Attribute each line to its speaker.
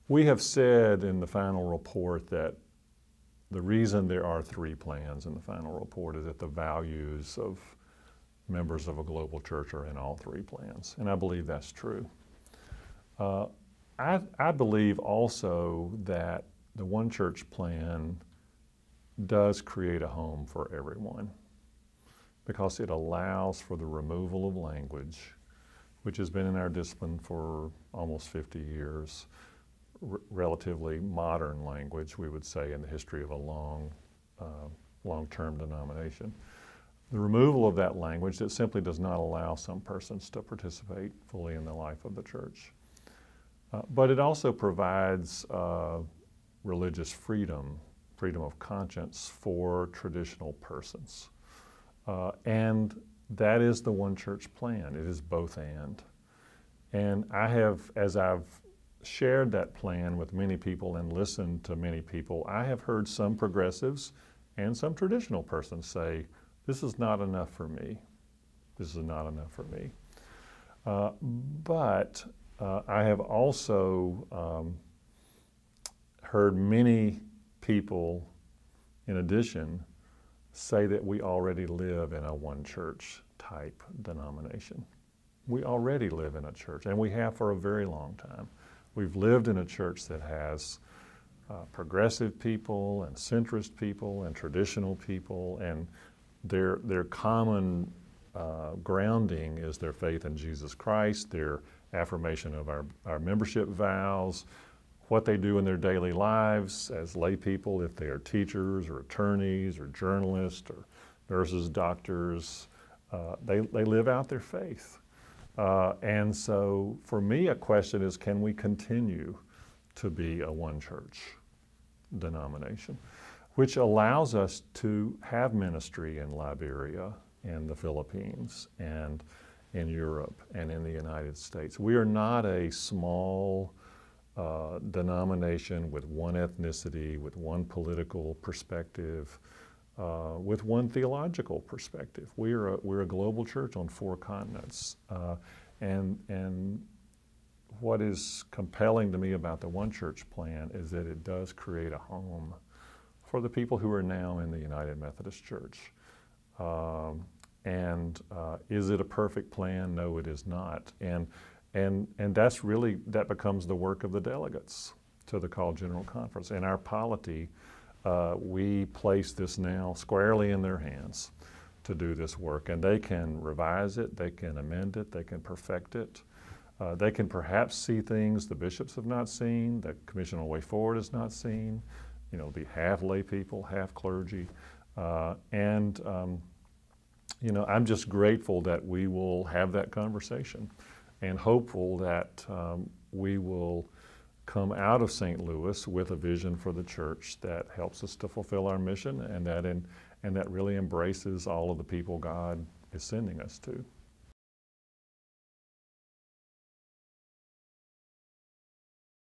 Speaker 1: We have said in the final report that the reason there are 3 plans in the final report is that the values of members of a global church are in all 3 plans, and I believe that's true. I believe also that the One Church plan does create a home for everyone because it allows for the removal of language, which has been in our discipline for almost 50 years, relatively modern language, we would say, in the history of a long-term denomination. The removal of that language that simply does not allow some persons to participate fully in the life of the church. But it also provides religious freedom, freedom of conscience for traditional persons. And that is the One Church plan. It is both and. And I have, as I've shared that plan with many people and listened to many people, I have heard some progressives and some traditional persons say, this is not enough for me. This is not enough for me. But I have also heard many people, in addition, say that we already live in a one church type denomination. We already live in a church, and we have for a very long time. We've lived in a church that has progressive people and centrist people and traditional people, and their common grounding is their faith in Jesus Christ, their affirmation of our membership vows, what they do in their daily lives as lay people, if they are teachers or attorneys or journalists or nurses, doctors, they live out their faith. And so for me, a question is, can we continue to be a one church denomination, which allows us to have ministry in Liberia, in the Philippines, and in Europe, and in the United States. We are not a small denomination with one ethnicity, with one political perspective, with one theological perspective. We're a global church on 4 continents. And what is compelling to me about the One Church plan is that it does create a home for the people who are now in the United Methodist Church. Is it a perfect plan? No, it is not. And that becomes the work of the delegates to the Called General Conference. In our polity, we place this now squarely in their hands to do this work, and they can revise it, they can amend it, they can perfect it. They can perhaps see things the bishops have not seen, the Commission on the Way Forward has not seen, be half lay people, half clergy. I'm just grateful that we will have that conversation and hopeful that we will come out of St. Louis with a vision for the church that helps us to fulfill our mission and that really embraces all of the people God is sending us to.